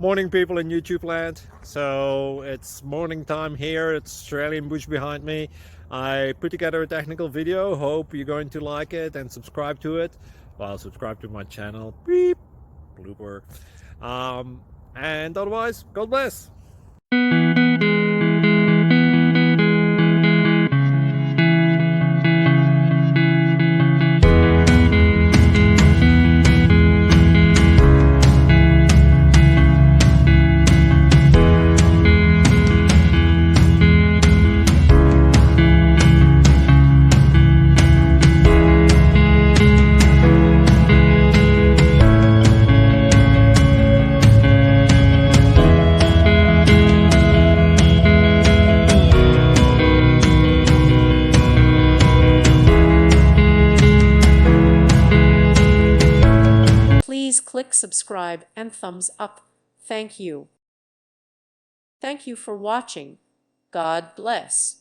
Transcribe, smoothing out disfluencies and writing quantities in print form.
Morning, people in YouTube land. So it's morning time here. It's Australian bush behind me. I put together a technical video. Hope you're going to like it and subscribe to it. Well, subscribe to my channel. Beep. Blooper. And otherwise, God bless. Please click subscribe and thumbs up. Thank you. Thank you for watching. God bless.